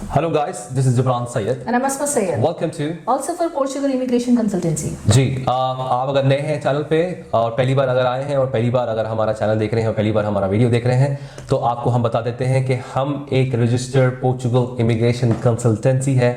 Hello guys, this is Jabran Syed. And I'm Asma Syed. Welcome to Also for Portugal Immigration Consultancy. जी आप अगर नए हैं channel पे और पहली बार अगर आए हैं और पहली बार अगर हमारा चैनल देख रहे हैं और पहली बार हमारा वीडियो देख रहे हैं तो आपको हम बता देते हैं कि हम एक रजिस्टर्ड पोर्चुगल इमिग्रेशन कंसल्टेंसी है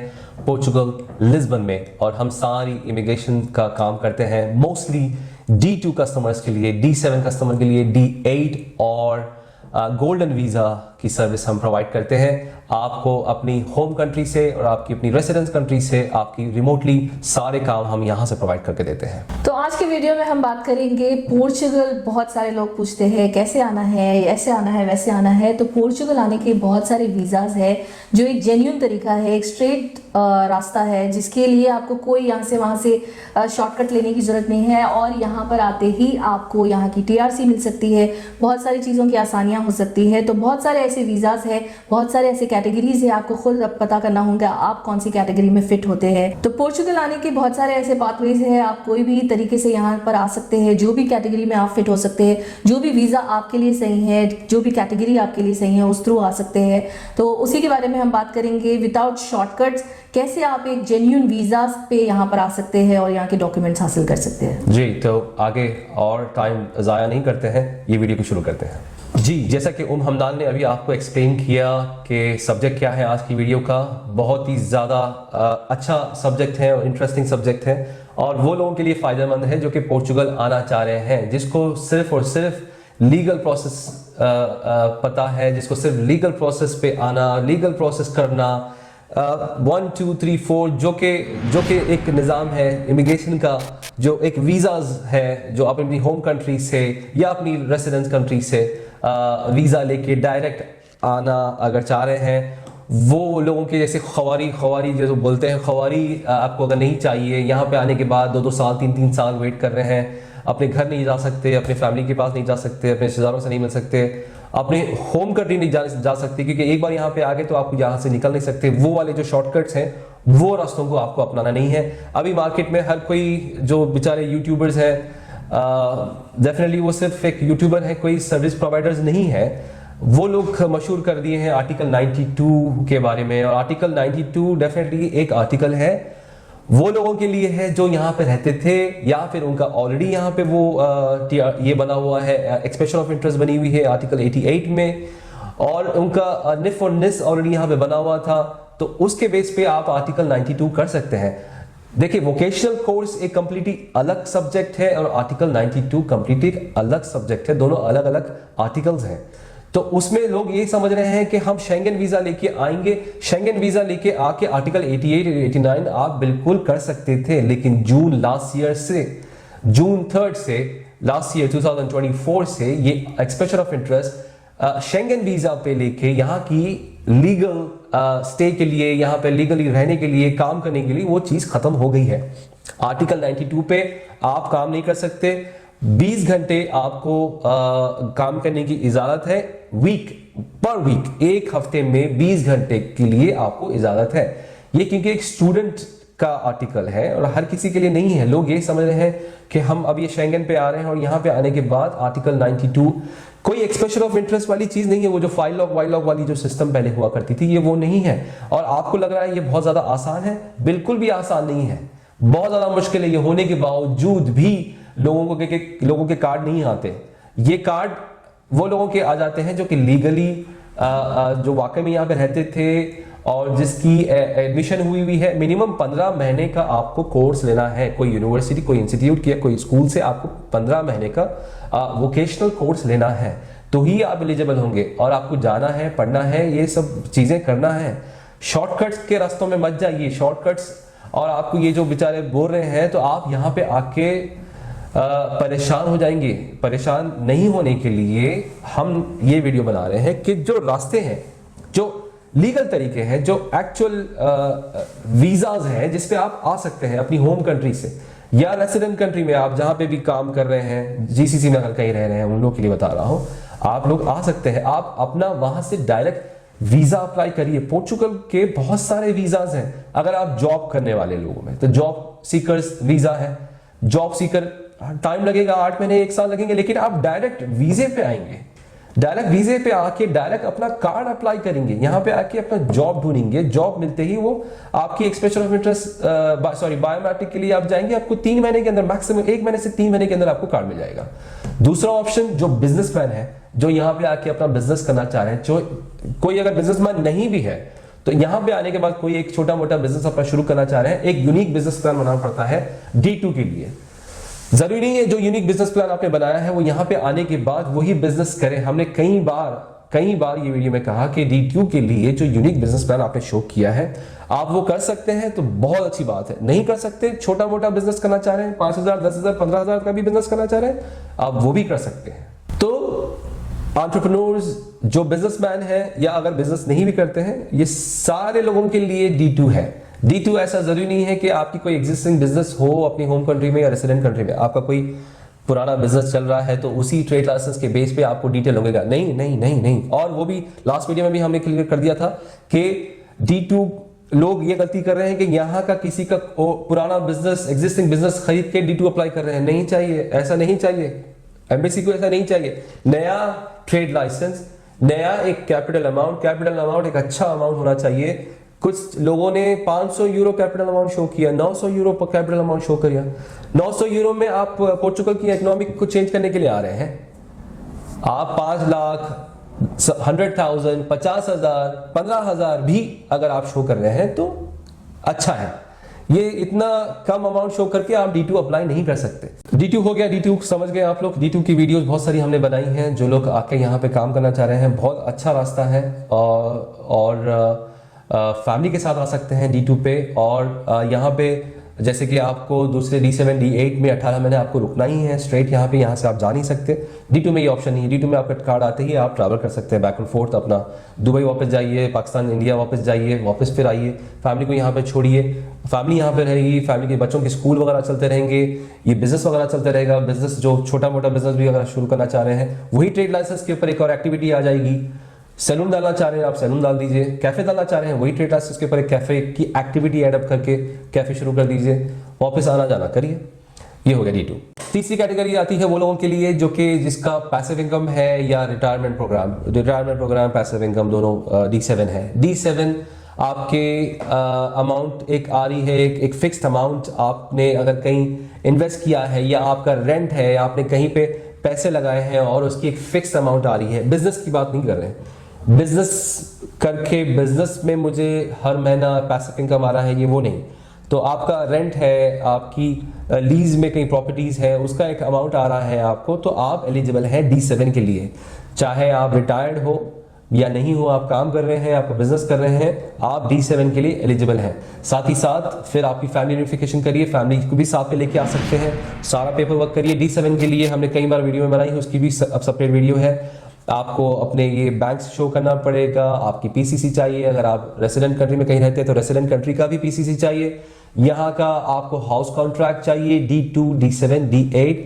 पोर्चुगल लिस्बन में और हम सारी इमिग्रेशन का काम करते हैं मोस्टली D2 कस्टमर्स के लिए, D7 कस्टमर के लिए, D8 और गोल्डन वीज़ा की सर्विस हम प्रोवाइड करते हैं आपको अपनी होम कंट्री से और आपकी अपनी रेसिडेंस कंट्री से आपकी रिमोटली सारे काम हम यहाँ से प्रोवाइड करके देते हैं। तो आज के वीडियो में हम बात करेंगे पोर्चुगल। बहुत सारे लोग पूछते हैं कैसे आना है, ऐसे आना है, वैसे आना है। तो पोर्चुगल आने के बहुत सारे वीज़ाज है जो एक जेन्युइन तरीका है, एक स्ट्रेट रास्ता है जिसके लिए आपको कोई यहाँ से वहाँ से शॉर्टकट लेने की जरूरत नहीं है और यहाँ पर आते ही आपको यहाँ की TRC मिल सकती है, बहुत सारी चीज़ों की आसानियाँ हो सकती है। तो बहुत सारे ऐसे वीज़ाज है, बहुत सारे ऐसे कैटेगरीज है, आपको खुद अब पता करना होगा आप कौन सी कैटेगरी में फिट होते हैं। तो पोर्चुगल आने के बहुत सारे ऐसे पाथवेज है, आप कोई भी तरीके से यहाँ पर आ सकते हैं, जो भी कैटेगरी में आप फिट हो सकते हैं, जो भी वीज़ा आपके लिए सही है, जो भी कैटेगरी आपके लिए सही है उस थ्रू आ सकते हैं। तो उसी के बारे में हम बात करेंगे विदाउट शॉर्टकट्स कैसे आप एक जेन्युइन वीज़ा पे यहाँ पर आ सकते हैं और यहाँ के डॉक्यूमेंट्स हासिल कर सकते हैं। जी तो आगे और टाइम ज़ाया नहीं करते हैं, ये वीडियो को शुरू करते हैं। जी जैसा कि हमदान ने अभी आपको एक्सप्लेन किया कि सब्जेक्ट क्या है आज की वीडियो का, बहुत ही ज़्यादा अच्छा सब्जेक्ट है और इंटरेस्टिंग सब्जेक्ट है और वो लोगों के लिए फ़ायदेमंद है जो कि पोर्चुगल आना चाह रहे हैं, जिसको सिर्फ और सिर्फ लीगल प्रोसेस पता है, जिसको सिर्फ लीगल प्रोसेस पे आना, लीगल प्रोसेस करना 1 2 3 4 जो कि एक निज़ाम है इमिग्रेशन का, जो एक वीज़ाज है जो आप अपनी होम कंट्री से या अपनी रेसिडेंस कंट्री से वीज़ा लेके डायरेक्ट आना अगर चाह रहे हैं, वो लोगों के जैसे खवारी जो बोलते हैं, खवारी आपको अगर नहीं चाहिए, यहाँ पे आने के बाद 2 साल 3 साल वेट कर रहे हैं, अपने घर नहीं जा सकते, अपने फैमिली के पास नहीं जा सकते, अपने रिश्तेदारों से नहीं मिल सकते, अपने होम कंट्री नहीं जा सकते क्योंकि एक बार यहाँ पे आ गए तो आप यहाँ से निकल नहीं सकते, वो वाले जो शॉर्टकट्स हैं वो रास्तों को आपको अपनाना नहीं है। अभी मार्केट में हर कोई जो बेचारे यूट्यूबर्स हैं, डेफिनेटली वो सिर्फ एक यूट्यूबर है, कोई सर्विस प्रोवाइडर्स नहीं है, वो लोग मशहूर कर दिए हैं आर्टिकल 92 के बारे में। और आर्टिकल 92 डेफिनेटली एक आर्टिकल है वो लोगों के लिए है जो यहाँ पे रहते थे या फिर उनका ऑलरेडी यहाँ पे वो ये बना हुआ है, एक्सप्रेशन ऑफ इंटरेस्ट बनी हुई है आर्टिकल 88 में, और उनका निफ और निस ऑलरेडी यहाँ पे बना हुआ था, तो उसके बेस पे आप आर्टिकल 92 कर सकते हैं। देखिए वोकेशनल कोर्स एक कंप्लीटली अलग सब्जेक्ट है और आर्टिकल 92 कंप्लीटली अलग सब्जेक्ट है, दोनों अलग अलग आर्टिकल्स हैं। तो उसमें लोग ये समझ रहे हैं कि हम शेंगन वीजा लेके आएंगे, शेंगन वीजा लेके आके आर्टिकल 88 और 89 आप बिल्कुल कर सकते थे, लेकिन जून 3 से लास्ट ईयर 2024 से ये expression of interest Schengen visa पे लेके यहाँ की लीगल स्टे के लिए, यहाँ पे लीगली रहने के लिए, काम करने के लिए वो चीज खत्म हो गई है। आर्टिकल 92 पे आप काम नहीं कर सकते, 20 घंटे आपको काम करने की इजाजत है, पर वीक एक हफ्ते में 20 घंटे के लिए आपको इजाजत है। ये क्योंकि एक स्टूडेंट का आर्टिकल है और हर किसी के लिए नहीं है। लोग ये समझ रहे हैं कि हम अब ये शेंगन पे आ रहे हैं और यहाँ पे आने के बाद आर्टिकल 92 कोई एक्सप्रेशन ऑफ इंटरेस्ट वाली चीज नहीं है, वो जो फाइल लॉक वाइल लॉक वाली जो सिस्टम पहले हुआ करती थी ये वो नहीं है। और आपको लग रहा है ये बहुत ज्यादा आसान है, बिल्कुल भी आसान नहीं है, बहुत ज्यादा मुश्किल है। ये होने के बावजूद भी लोगों के कार्ड नहीं आते। ये कार्ड वो लोगों के आ जाते हैं जो कि लीगली जो वाकई में यहाँ पे रहते थे और जिसकी एडमिशन हुई है। मिनिमम 15 महीने का आपको कोर्स लेना है, कोई यूनिवर्सिटी, कोई इंस्टीट्यूट या कोई स्कूल से आपको 15 महीने का वोकेशनल कोर्स लेना है, तो ही आप एलिजिबल होंगे। और आपको जाना है, पढ़ना है, ये सब चीजें करना है। शॉर्टकट्स के रास्तों में मत जाइए, शॉर्टकट्स और आपको ये जो बेचारे बोल रहे हैं तो आप यहाँ पे आके परेशान हो जाएंगे। परेशान नहीं होने के लिए हम ये वीडियो बना रहे हैं कि जो रास्ते हैं, जो लीगल तरीके हैं, जो एक्चुअल वीजाज हैं जिस पे आप आ सकते हैं अपनी होम कंट्री से या रेसिडेंट कंट्री में, आप जहां पे भी काम कर रहे हैं, GCC में अगर कहीं रह रहे हैं उन लोगों के लिए बता रहा हूं, आप लोग आ सकते हैं। आप अपना वहां से डायरेक्ट वीजा अप्लाई करिए। पोर्चुगल के बहुत सारे वीजाज हैं। अगर आप जॉब करने वाले लोगों में तो जॉब सीकर्स वीजा है, जॉब सीकर टाइम लगेगा, 8 महीने 1 साल लगेंगे, लेकिन आप डायरेक्ट वीजे पे आएंगे। डायरेक्ट वीजे पे आके डायरेक्ट अपना कार्ड अप्लाई करेंगे, यहाँ पे आके अपना जॉब ढूंढेंगे, जॉब मिलते ही वो आपकी एक्सप्रेशन ऑफ इंटरेस्ट बायोमेट्रिक के लिए आप जाएंगे, आपको 3 महीने के अंदर, मैक्सिमम 1 महीने से 3 महीने के अंदर आपको कार्ड मिल जाएगा। दूसरा ऑप्शन जो बिजनेसमैन है, जो यहाँ पे आके अपना बिजनेस करना चाह रहे हैं, जो कोई अगर बिजनेसमैन नहीं भी है तो यहाँ पे आने के बाद कोई एक छोटा मोटा बिजनेस अपना शुरू करना चाह रहे हैं, एक यूनिक बिजनेस प्लान बनाना पड़ता है D2 के लिए। जरूरी नहीं है जो यूनिक बिजनेस प्लान आपने बनाया है वो यहाँ पे आने के बाद वही बिजनेस करें। हमने कई बार ये वीडियो में कहा कि D2 के लिए जो यूनिक बिजनेस प्लान आपने शो किया है आप वो कर सकते हैं तो बहुत अच्छी बात है। नहीं कर सकते, छोटा मोटा बिजनेस करना चाह रहे हैं, 5,000, 10,000, 15,000 का भी बिजनेस करना चाह रहे हैं, आप वो भी कर सकते हैं। तो एंटरप्रेन्योर्स जो बिजनेसमैन है या अगर बिजनेस नहीं भी करते हैं, ये सारे लोगों के लिए D2 है। D2 ऐसा जरूरी नहीं है कि आपकी कोई एग्जिस्टिंग बिजनेस हो अपनी होम कंट्री में या रेसिडेंट कंट्री में, आपका कोई पुराना बिजनेस चल रहा है तो उसी ट्रेड लाइसेंस के बेस पे आपको डिटेल होगा। नहीं नहीं नहीं नहीं। और वो भी लास्ट वीडियो में भी हमने क्लियर कर दिया था कि D2 लोग ये गलती कर रहे हैं कि यहाँ का किसी का पुराना बिजनेस, एग्जिस्टिंग बिजनेस खरीद के D2 अप्लाई कर रहे हैं। नहीं चाहिए, ऐसा नहीं चाहिए, एम्बेसी को ऐसा नहीं चाहिए। नया ट्रेड लाइसेंस, नया एक कैपिटल अमाउंट एक अच्छा अमाउंट होना चाहिए। कुछ लोगों ने 500 यूरो कैपिटल अमाउंट शो किया, 900 यूरो पर कैपिटल अमाउंट शो किया। 900 यूरो में आप पोर्चुगल की इकोनॉमिक को चेंज करने के लिए आ रहे हैं। आप 5 लाख, 100,000, 50,000, 15,000 भी अगर आप शो कर रहे हैं तो अच्छा है। ये इतना कम अमाउंट शो करके आप D2 अप्लाई नहीं कर सकते। D2 हो गया, D2 समझ गए आप लोग। D2 की वीडियोस बहुत सारी हमने बनाई हैं। जो लोग आके यहाँ पे काम करना चाह रहे हैं, बहुत अच्छा रास्ता है और फैमिली के साथ आ सकते हैं D2 पे। और यहाँ पे जैसे कि आपको दूसरे D7, D8 में 18 महीने आपको रुकना ही है स्ट्रेट यहाँ पे, यहाँ से आप जा नहीं सकते। D2 में ये ऑप्शन नहीं है। D2 में आपका कार्ड आते ही आप ट्रैवल कर सकते हैं बैक एंड फोर्थ, अपना दुबई वापस जाइए, पाकिस्तान, इंडिया वापस जाइए, वापस फिर आइए, फैमिली को यहाँ पे छोड़िए, फैमिली यहाँ पे रहेगी, फैमिली के बच्चों के स्कूल वगैरह चलते रहेंगे, ये बिजनेस वगैरह चलते रहेगा। बिजनेस जो छोटा मोटा बिजनेस भी अगर शुरू करना चाह रहे हैं, वही ट्रेड लाइसेंस के ऊपर एक और एक्टिविटी आ जाएगी। सैलून डालना चाह रहे हैं आप सैलून डाल दीजिए, कैफे डालना चाह रहे हैं वही ट्रेड लाइसेंस के ऊपर एक कैफे की एक्टिविटी एड अप करके कैफे शुरू कर दीजिए, वापस आना जाना करिए। ये हो गया D2। तीसरी कैटेगरी आती है वो लोगों के लिए जो कि जिसका पैसिव इनकम है या रिटायरमेंट प्रोग्राम पैसिव इनकम दोनों D7 है। D7 आपके अमाउंट एक आ रही है, एक फिक्स्ड अमाउंट आपने अगर कहीं इन्वेस्ट किया है या आपका रेंट है, आपने कहीं पे पैसे लगाए हैं और उसकी एक फिक्स्ड अमाउंट आ रही है। बिजनेस की बात नहीं कर रहे हैं, बिजनेस करके बिजनेस में मुझे हर महीना पैसिव इनकम आ रहा है, ये वो नहीं। तो आपका रेंट है, आपकी लीज में कई प्रॉपर्टीज है, उसका एक अमाउंट आ रहा है आपको, तो आप एलिजिबल हैं D7 के लिए। चाहे आप रिटायर्ड हो या नहीं हो, आप काम कर रहे हैं, आप बिजनेस कर रहे हैं, आप D7 के लिए एलिजिबल हैं। साथ ही साथ फिर आपकी फैमिली वेरिफिकेशन करिए, फैमिली को भी साथ में लेके आ सकते हैं, सारा पेपर वर्क करिए। D7 के लिए हमने कई बार वीडियो में बनाई है, उसकी भी अब सेपरेट वीडियो है। आपको अपने ये बैंक शो करना पड़ेगा, आपकी PCC चाहिए, अगर आप रेसिडेंट कंट्री में कहीं रहते हैं तो रेसिडेंट कंट्री का भी PCC चाहिए। यहाँ का आपको हाउस कॉन्ट्रैक्ट चाहिए, D2, D7, D8,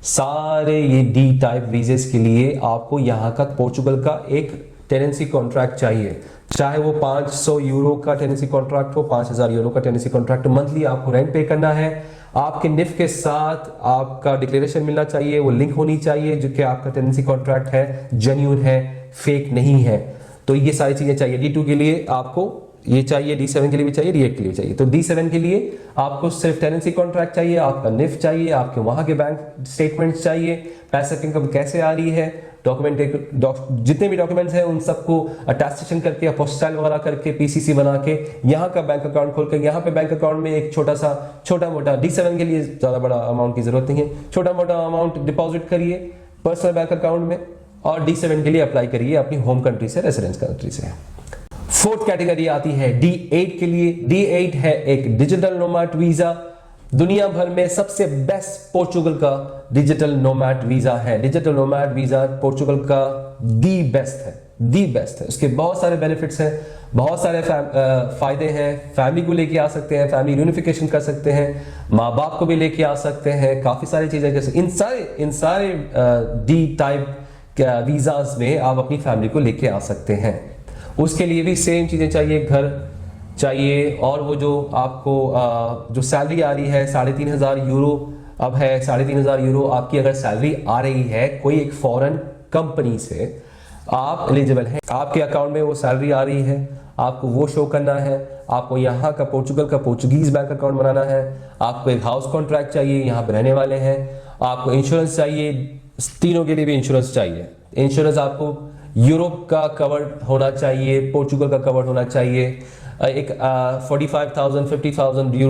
सारे ये D टाइप वीजेस के लिए आपको यहाँ का पोर्चुगल का एक टेनेंसी कॉन्ट्रैक्ट चाहिए। चाहे वो 500 यूरो का टेनेंसी कॉन्ट्रैक्ट हो, 5,000 यूरो का टेनेंसी कॉन्ट्रैक्ट, मंथली आपको रेंट पे करना है। आपके निफ के साथ आपका डिक्लेरेशन मिलना चाहिए, वो लिंक होनी चाहिए जो कि आपका टेनेंसी कॉन्ट्रैक्ट है, जेन्युइन है, फेक नहीं है। तो ये सारी चीजें चाहिए। D2 के लिए आपको ये चाहिए, D7 के लिए भी चाहिए, D8 के लिए चाहिए। तो D7 के लिए आपको सिर्फ टेनेंसी कॉन्ट्रैक्ट चाहिए, आपका निफ चाहिए, आपके वहां के बैंक स्टेटमेंट्स चाहिए, पैसे की इनकम कैसे आ रही है, जितने भी डॉक्यूमेंट्स हैं उन सबको अटेस्टेशन करके, अपोस्टाइल वगैरह करके, PCC बना के, यहाँ का बैंक अकाउंट खोल के, यहाँ पे बैंक अकाउंट में एक छोटा मोटा D7 के लिए ज्यादा बड़ा अमाउंट की जरूरत नहीं है, छोटा मोटा अमाउंट डिपॉजिट करिए पर्सनल बैंक अकाउंट में और D7 के लिए अप्लाई करिए अपनी होम कंट्री से, रेसिडेंस कंट्री से। फोर्थ कैटेगरी आती है D8 के लिए। D8 है एक डिजिटल नोमैड वीजा, दुनिया भर में सबसे बेस्ट पोर्चुगल का डिजिटल नोमैड वीजा है। डिजिटल नोमैड वीजा पोर्चुगल का दी बेस्ट है। उसके बहुत सारे बेनिफिट्स हैं, बहुत सारे फायदे हैं। फैमिली को लेके आ सकते हैं, फैमिली यूनिफिकेशन कर सकते हैं, माँ बाप को भी लेके आ सकते हैं, काफी सारी चीजें। जैसे इन सारे डी टाइप वीजाज में आप अपनी फैमिली को लेके आ सकते हैं। उसके लिए भी सेम चीजें चाहिए, घर चाहिए, और वो जो आपको जो सैलरी आ रही है 3,500 यूरो अब है, 3,500 यूरो आपकी अगर सैलरी आ रही है कोई एक फॉरेन कंपनी से, आप एलिजिबल हैं, आपके अकाउंट में वो सैलरी आ रही है, आपको वो शो करना है, आपको यहाँ का पोर्चुगल का पोर्चुगीज बैंक अकाउंट बनाना है, आपको एक हाउस कॉन्ट्रैक्ट चाहिए, यहाँ पे रहने वाले हैं, आपको इंश्योरेंस चाहिए, तीनों के लिए भी इंश्योरेंस चाहिए। इंश्योरेंस आपको यूरोप का कवर्ड होना चाहिए, पोर्चुगल का कवर्ड होना चाहिए, एक 45,000 50,000 यूरो